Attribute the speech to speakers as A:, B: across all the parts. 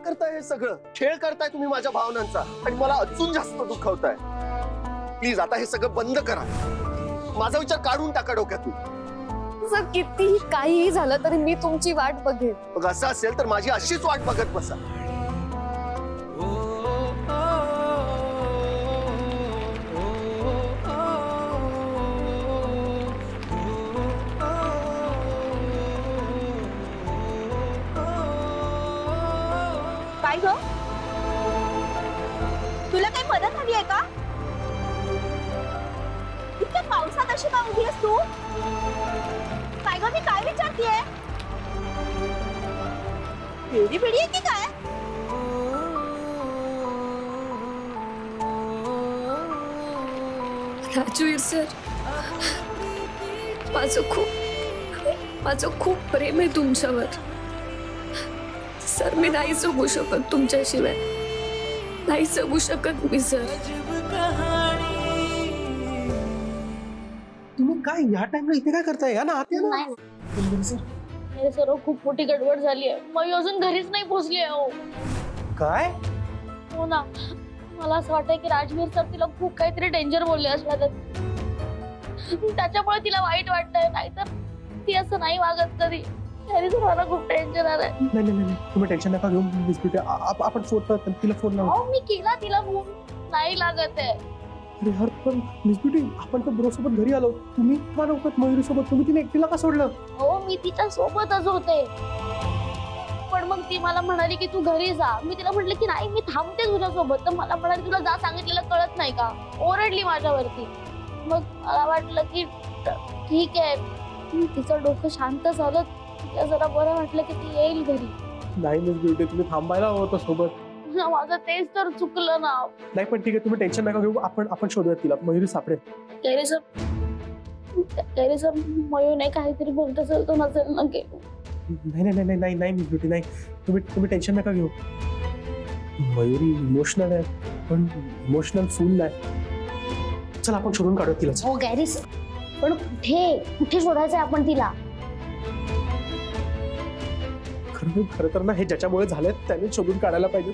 A: करताय हे सगळं? खेळ करताय तुम्ही माझ्या भावनांचा आणि मला अजून जास्त दुखावताय. प्लीज आता हे सगळं बंद करा. माझा विचार काढून टाका डोक्यातून.
B: सर कितीही काहीही झालं तरी मी तुमची वाट बघेन.
A: मग असं असेल तर माझी अशीच वाट बघत बसा.
C: काय ग, तुला काही मदत हवी आहे का? इतक्या पावसात अशी का उभी आहेस तू? काय ग, मी काय विचारतीये? वेडी बेडी आहे की काय?
B: राजवीर सर, माझं खूप प्रेम आहे तुमच्यावर. सर मी नाही जगू शकत तुमच्याशिवाय, नाही जगू शकत मी सर.
D: तुम्ही काय या टाइमला इथे काय करताय? या ना आत या ना.
E: हे सर्व खूप मोठी गडबड झाली आहे. मग अजून घरीच नाही पोहोचली आहे. हो
D: काय?
E: हो ना, मला असं वाटतंय की राजवीर सर तिला खूप काहीतरी डेंजर बोलले असणार, त्याच्यामुळे तिला वाईट वाटतंय. नाहीतर ती असं नाही वागत कधी. तरी तर मला खूप टेन्शन आलंय.
D: नाही तुम्ही टेन्शन नका घेऊ. आपण तिला फोन लावू.
E: हो मी केला तिला फोन, नाही लागत आहे.
D: अरे यार पण मिस ब्युटी, आपण तर ब्रो सोबत घरी आलो. तुम्ही का नव्हतात मयुरी सोबत? तुम्ही तिला एकटीला का सोडलं?
E: हो मी तिच्या सोबतच होते, पण मग ती मला म्हणाली की तू घरी जा. मी तिला म्हटलं की नाही मी थांबते तुझ्या सोबत. तर मला म्हणाली तुला जा सांगितलेलं कळत नाही का? ओरडली माझ्यावरती. मग मला वाटलं की ठीक आहे, तिचं डोकं शांत झालं, तिला जरा बरं वाटलं की ती येईल घरी.
D: नाही मिस ब्युटी, तुम्ही थांबायला हवं होतं सोबत.
E: माझं तेच तर चुकलं ना.
D: नाही पण ठीक आहे, तुम्ही टेन्शन नका घेऊ. आपण शोधूयात तिला. मयुरी सापडेल.
E: तरी सर मयूने काहीतरी बोलत असेल तो नसेल ना की.
D: नाही मिस ब्युटी, नाही. तुम्ही टेन्शन नका घेऊ. मयुरी इमोशनल आहे, पण इमोशनल फुल नाही. चल आपण शोधून काढूया तिला.
E: हो गॅरी सर, पण कुठे शोधायचंय आपण तिला?
D: खरं तर ना, हे ज्याच्यामुळे झालंय त्याने शोधून काढायला पाहिजे.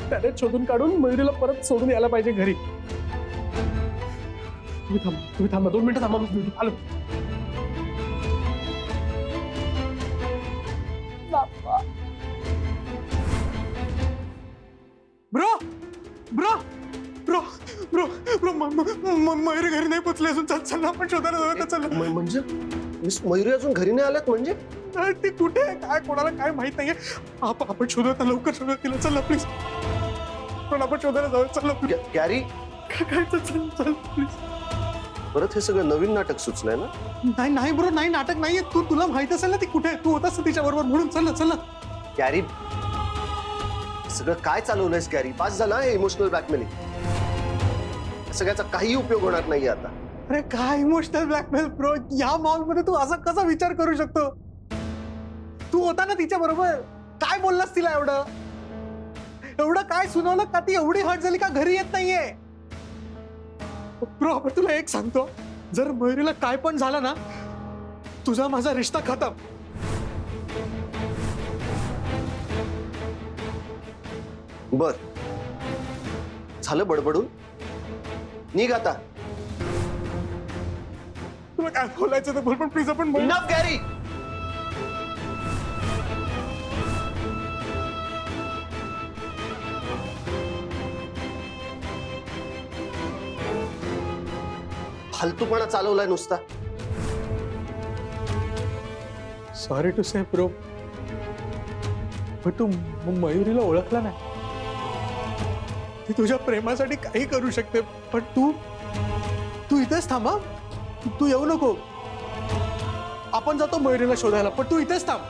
D: त्याने शोधून काढून मयुरीला परत सोडून यायला पाहिजे घरी. तुम्ही थांबा 2 मिनिटं थांबा. आलो. Bro bro bro bro bro Mayuri घरी नाही पोचली अजून. चल आपण शोधायला जाऊया. चल.
A: म्हणजे मिस मयुरी अजून घरी नाही आल्यात? म्हणजे
D: ती कुठे आहे, काय, कोणाला काय माहित नाहीये. आपण शोधूया, लवकर शोधूया तिला. चल प्लीज. पण आपण शोधायला जाऊया. चल
A: गॅरी.
D: काय चल प्लीज.
A: परत हे सगळं नवीन नाटक सुचलंय ना?
D: नाही ब्रो, नाही नाटक नाहीये. तुला माहित असेल ना ती कुठे आहे. तू होतास तिच्या बरोबर म्हणून. चल ना.
A: गॅरी सगळं काय चालवलंयस गॅरी? पास झाला हे इमोशनल ब्लॅकमेलिंग. सगळ्याचा काही उपयोग होणार नाहीये आता.
D: अरे काय इमोशनल ब्लॅकमेल ब्रो? या मॉल मध्ये तू असा कसा विचार करू शकतो? तू होता ना तिच्या बरोबर. काय बोललास तिला? एवढं काय सुनावलं का? ती एवढी हर्ट झाली का घरी येत नाहीये? ब्रो आपण तुला एक सांगतो, जर मयुरीला काय पण झालं ना, तुझा माझा रिश्ता खतम.
A: बर झालं बडबडून, निघ आता.
D: तुला काय बोलायचं तर बोल, पण प्लीज आपण
A: इनफ गॅरी. फालतूपणा चालवलाय नुसता.
D: सॉरी टू से ब्रो, पण तू मयुरीला ओळखला नाही. ती तुझ्या प्रेमासाठी काही करू शकते, पण तू इथेच थांबा. तू येऊ नको. आपण जातो मयुरीला शोधायला, पण तू इथेच थांब.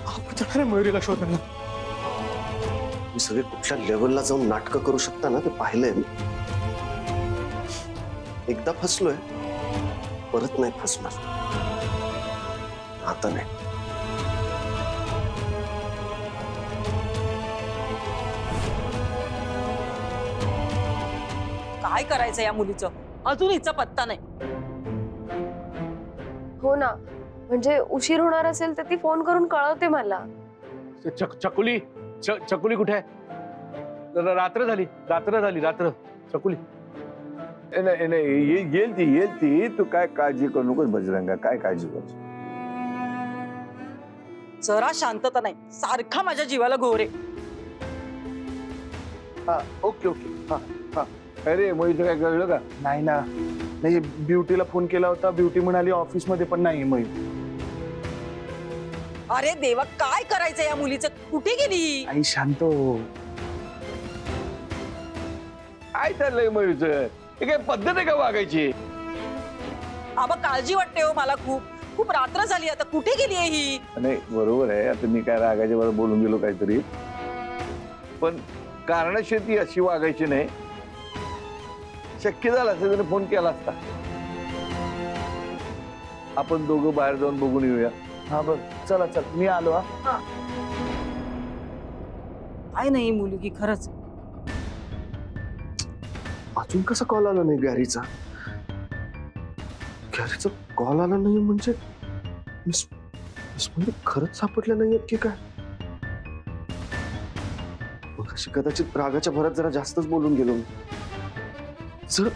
D: आपण जाणार आहे मयुरीला शोधायला.
A: मी सगळे कुठल्या लेवलला जाऊन नाटकं करू शकता ना ते पाहिलंय मी. एकदा फसलोय, परत नाही फसणार. आता नाही.
F: काय करायचं या मुलीचं? अजून हिचा पत्ता नाही.
B: हो ना, म्हणजे उशीर होणार असेल तर ती फोन करून कळवते मला.
G: चकुली चकुली कुठे आहे? रात्र झाली चकुली.
H: नाही येईल ती तू काय काळजी करू नकोस बजरंगा, काय काळजी करू.
F: जरा शांतता नाही, सारखा माझ्या जीवाला घोरे.
A: हा ओके हा हा.
H: अरे मग इथं काय कळलं का?
I: नाही ना, नाही ब्युटीला फोन केला होता, ब्युटी म्हणाली ऑफिस मध्ये पण नाही मयूर.
F: अरे देवा, काय करायचं या मुलीचं? कुठे गेली?
I: आई शांत हो.
H: काय चाललंय मयूरचं? हे काय पद्धत आहे का वागायची?
F: आबा काळजी वाटते हो मला, खूप खूप रात्र झाली, आता कुठे गेली आहे ही?
H: नाही बरोबर आहे, आता मी काय रागाच्या बरोबर बोलून गेलो काहीतरी, पण कारणाशी ती अशी वागायची नाही. शक्य झालं असं त्याने फोन केला असता. आपण दोघं बाहेर जाऊन बघून येऊया.
I: हा बघ, चला चल मी आलो. हा
F: काय नाही मुलगी खरंच.
A: अजून कसा कॉल आला नाही गॅरीचा? गॅरीचा कॉल आला नाही म्हणजे मिस मयूरी खरंच सापडल्या नाहीयेत की काय? मग अशी कदाचित रागाच्या भरात जरा जास्तच बोलून गेलो मी. जर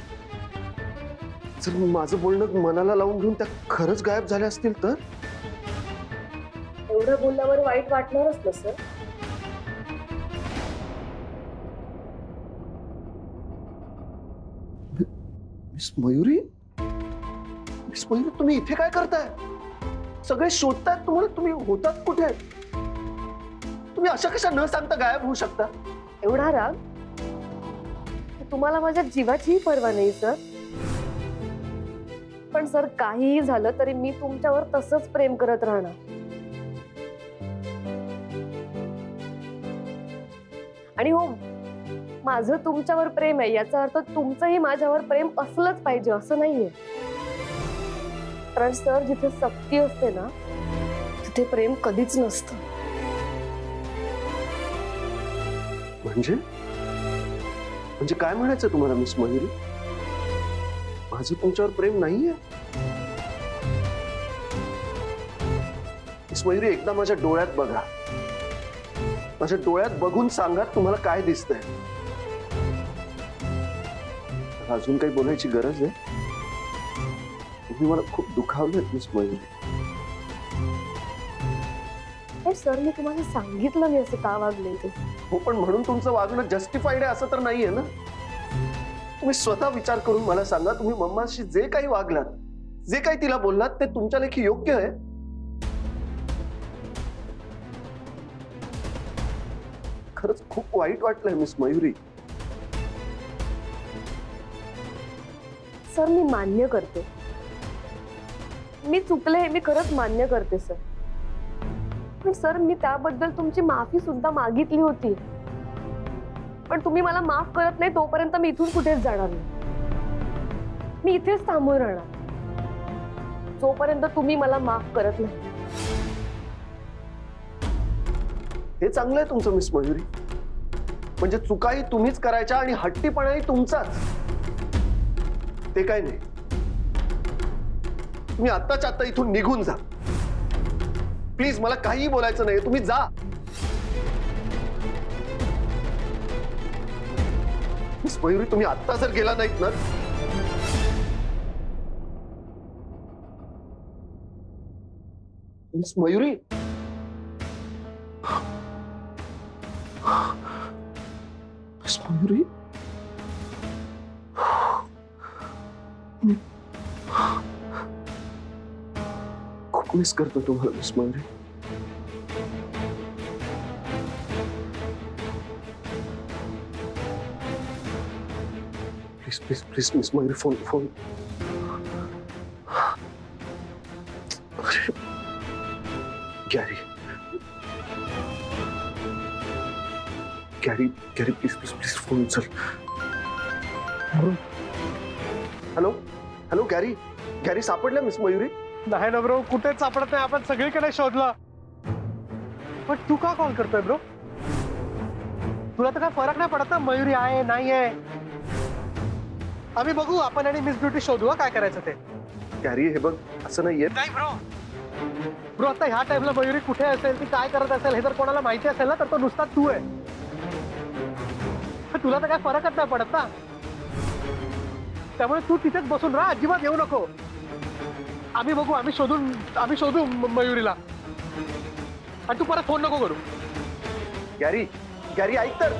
A: माझं बोलणं मनाला लावून घेऊन त्या खरंच गायब झाल्या असतील तर?
B: एवढं बोलल्यावर वाईट वाटणारच ना सर.
A: मिस मयूरी तुम्ही इथे काय करताय? सगळे शोधतायत तुम्हाला, तुम्ही होतात कुठे? तुम्ही अशा कशा न सांगता गायब होऊ शकता?
B: एवढा राग की तुम्हाला माझ्या जीवाचीही पर्वा नाही सर. पण सर काहीही झालं तरी मी तुमच्यावर तसंच प्रेम करत राहणार. आणि हो, माझं तुमच्यावर प्रेम आहे याचा अर्थ तुमचंही माझ्यावर प्रेम असलंच पाहिजे असं नाहीये. कारण सर जिथे सक्ती असते ना तिथे प्रेम कधीच नसतं.
A: म्हणजे काय म्हणायचं तुम्हाला मिस मयूरी? माझं तुमच्यावर प्रेम नाहीये? मिस मयूरी एकदा माझ्या डोळ्यात बघा, माझ्या डोळ्यात बघून सांगा तुम्हाला काय दिसतंय. अजून काही बोलायची गरज आहे? तुम्ही मला खूप दुखावलेत मिस मयूरी.
B: सर मी तुम्हाला सांगितलं मी असं का वागले ते.
A: हो पण म्हणून तुमचं वागणं जस्टिफाईड आहे असं तर नाहीये ना? तुम्ही स्वतः विचार करून मला सांगा, तुम्ही मम्माशी जे काही वागलात, जे काही तिला बोललात ते तुमच्या लेखी योग्य आहे? खरंच खूप वाईट वाटलंय मिस मयूरी.
B: सर मी मान्य करते, मी चुकले हे मी खरंच मान्य करते सर. पण सर मी त्याबद्दल तुमची माफी सुद्धा मागितली होती. पण तुम्ही मला माफ करत नाही तोपर्यंत मी इथून कुठेच जाणार नाही. मी इथेच थांबून राहणार जोपर्यंत तुम्ही मला माफ करत नाही.
A: हे चांगलं आहे तुमचं मिस मयूरी. म्हणजे चुकाही तुम्हीच करायच्या आणि हट्टीपणाही तुमचाच. ते काय नाही, तुम्ही आत्ताच्या आत्ता इथून निघून जा प्लीज. मला काहीही बोलायचं नाही, तुम्ही जा. मिस मयूरी तुम्ही आत्ता जर गेला नाहीत ना, मिस मयूरी मिस मयूरी खूप मिस करतो तुम्हाला miss Mayuri. Please please please miss Mayuri phone. Gary please please please phone उचल. हॅलो गॅरी सापडल्या मिस मयूरी?
D: नाही ना ब्रो, कुठेच सापडत नाही. आपण सगळीकडे शोधलं. पण तू का कॉल करतोय ब्रो? तुला तर काय फरक नाही पडत ना मयुरी आहे नाही आहे. आम्ही बघू, आपण आणि मिस ब्युटी शोधू काय करायचं ते.
A: गॅरी हे बघ असं नाहीये.
D: नाही ब्रो, ब्रो आता ह्या टाइमला मयुरी कुठे असेल, ती काय करत असेल हे जर कोणाला माहिती असेल ना तर तो नुसता तू आहे. तुला तर काय फरकच नाही पडत ना. त्यामुळे तू तिथेच बसून राहा, अजिबात येऊ नको. आम्ही बघू, आम्ही शोधू मयुरीला. आणि तू परत फोन नको करू.
A: गॅरी गॅरी ऐक तर.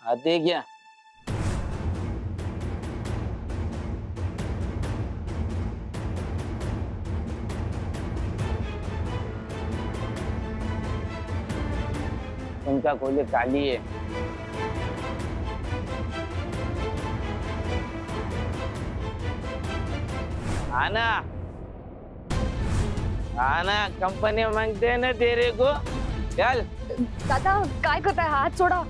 J: आते क्या उनका खोले काली है. आना आना कंपनी मांगते हैं ना तेरे को. चल
B: दादा काय करताय, हात सोडा.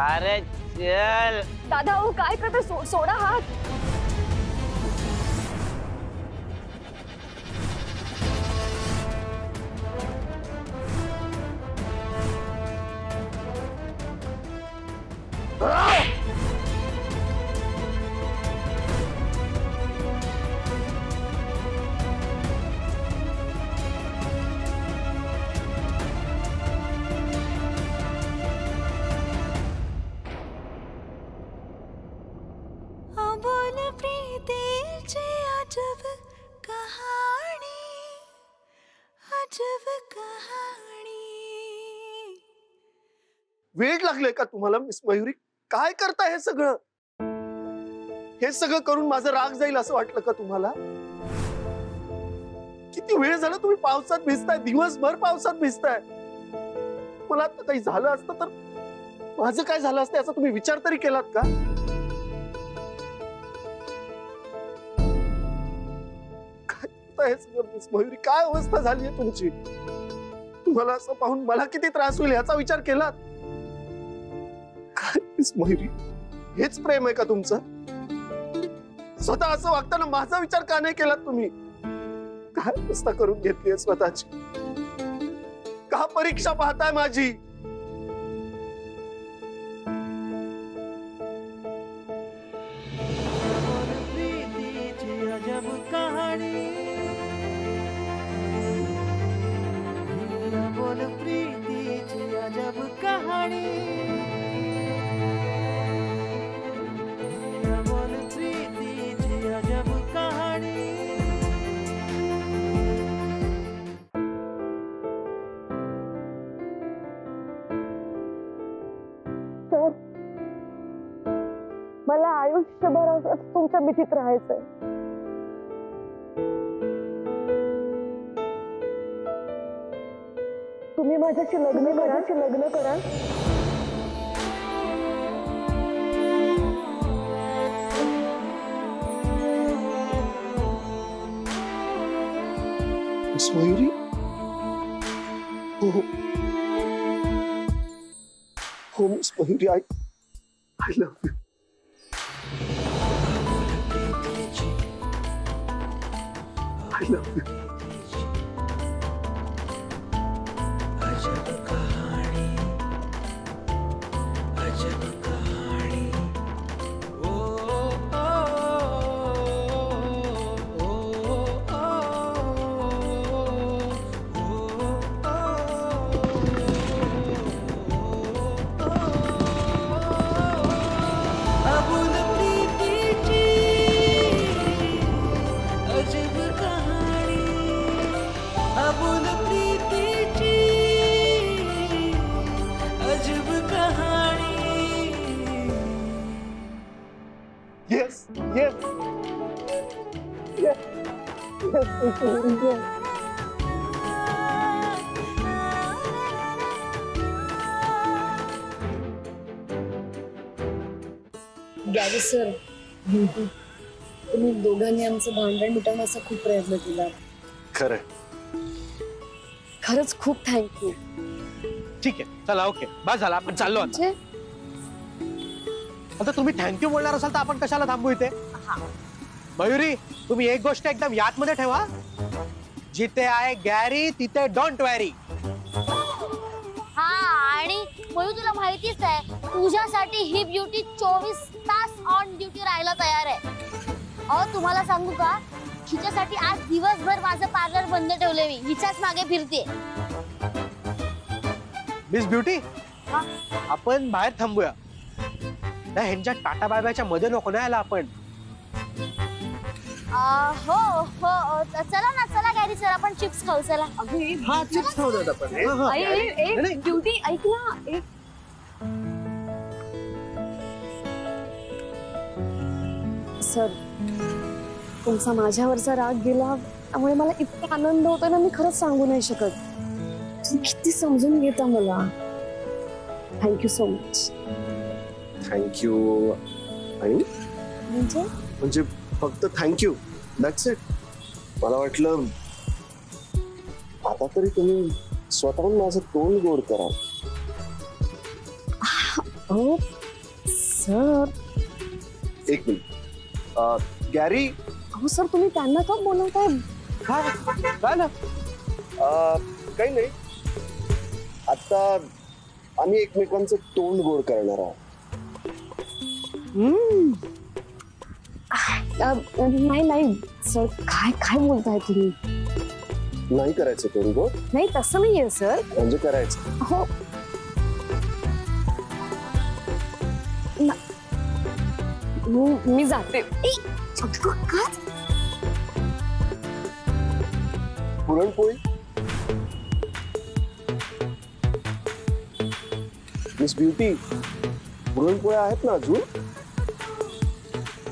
J: अरे चल.
B: दादा हो काय करताय, सोडा हात.
C: बोल प्रीतीची अजब कहाणी, अजब कहाणी.
A: वेळ लागले का तुम्हाला मिस मयुरी? काय करताय हे सगळं? हे सगळं करून माझा राग जाईल असं वाटलं का तुम्हाला? किती वेळ झाला तुम्ही पावसात भिजताय, दिवसभर पावसात भिजताय. मला आता काही झालं असतं तर माझं काय झालं असतं याचा तुम्ही विचार तरी केलात का? काय हे सगळं मिस मयुरी? काय अवस्था झाली आहे तुमची? तुम्हाला असं पाहून मला किती त्रास होईल याचा विचार केलात? काय मिस मयुरी, हेच प्रेम आहे का तुमचं? स्वतः असं वागताना माझा विचार का नाही केलात तुम्ही? काय अवस्था करून घेतली स्वतःची? का परीक्षा पाहताय माझी?
K: अजब कहानी, बोल प्रीतीची अजब कहाणी, बोल प्रीतीची अजब कहाणी.
B: सर, मला आयुष्यभर असंच तुमच्या मिठीत राहायचंय. तुम्ही माझ्याशी लग्न करा.
A: मिस मयुरी, हो हो miss Mayuri, I love you. I love you.
K: अजब कहानी, अजब कहानी. ओ ओ ओ ओ अबुल प्रीतीची अजब कहानी, अबुल प्रीतीची अजब कहानी.
A: Yes, yes, yes, yes, Miss Mayuri, yes.
B: Gary sir, तुम्ही दोघांनी आमचं भांडण मिटवण्याचा खूप प्रयत्न केला.
A: खरंय.
B: खरंच खूप थँक्यू.
D: ठीक आहे, चला ओके, बस झाला, आपण चाललो आता. आता तुम्ही थँक्यू बोलणार असाल तर आपण कशाला थांबू इथे? मयुरी, तुम्ही एक गोष्ट एकदम याद मध्ये ठेवा, जिथे आहे गॅरी तिथे डोंट वॅरी.
E: हा, आणि मयू तुला माहितीच आहे तुझ्यासाठी ही ब्युटी 24 तास ऑन ड्युटी राहायला तयार आहे. अहो तुम्हाला सांगू का, हिच्यासाठी आज दिवसभर माझं पार्लर बंद ठेवले, मी हिच्याच मागे फिरते.
D: मिस ब्युटी, आपण बाहेर थांबूया. नाही, ह्यांच्या टाटा बायबायच्या मध्ये नको ना यायला आपण.
E: हो हो, चला ना, चला गॅरी, चला आपण चिप्स खाऊ. चला.
D: हा, चिप्स खाऊ आपण.
B: ब्युटी ऐक ना, एक सर, तुमचा माझ्यावरचा राग गेला त्यामुळे मला इतका आनंद होतो ना, मी खरंच सांगू नाही शकत. तुम्ही किती समजून घेता मला. Thank you so much.
A: थँक्यू. आणि म्हणजे फक्त थँक्यू, दॅट्स इट. मला वाटलं आता तरी तुम्ही स्वतःहून माझं तोंड गोड करा.
B: हो सर.
A: एक मिनिट. गॅरी.
B: हो सर, तुम्ही त्यांना का बोलवताय?
D: काय ना,
A: काही नाही. आता आम्ही एकमेकांचं तोंड गोड करणार आहोत.
B: नाही नाही सर, काय काय बोलताय तुम्ही?
A: नाही करायचं तोंड गोड?
B: नाही, तसं नाहीये सर.
A: म्हणजे करायचं.
B: हो, मी जाते.
A: पुरणपोळी. मिस ब्युटी, पुरणपोळ्या आहेत ना अजून?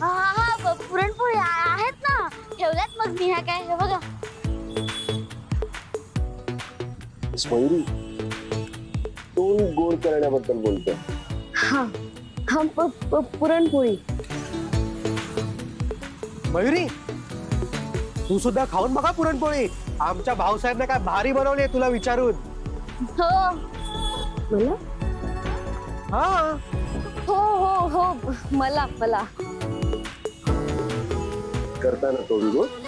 E: हा, पुरणपोळी आहेत ना, ठेवल्यात मग मी. ह्या काय, हे बघा.
A: मयुरी, तोंड गोड करण्याबद्दल बोलतोय.
B: हा हा, पुरणपोळी.
D: मयुरी, तू सुद्धा खाऊन बघा पुरणपोळी. आमच्या भाऊसाहेबने काय भारी बनवली तुला विचारून.
E: हो.
B: मला?
D: हा,
B: हो हो हो, मला
A: करताना तोंड गोड.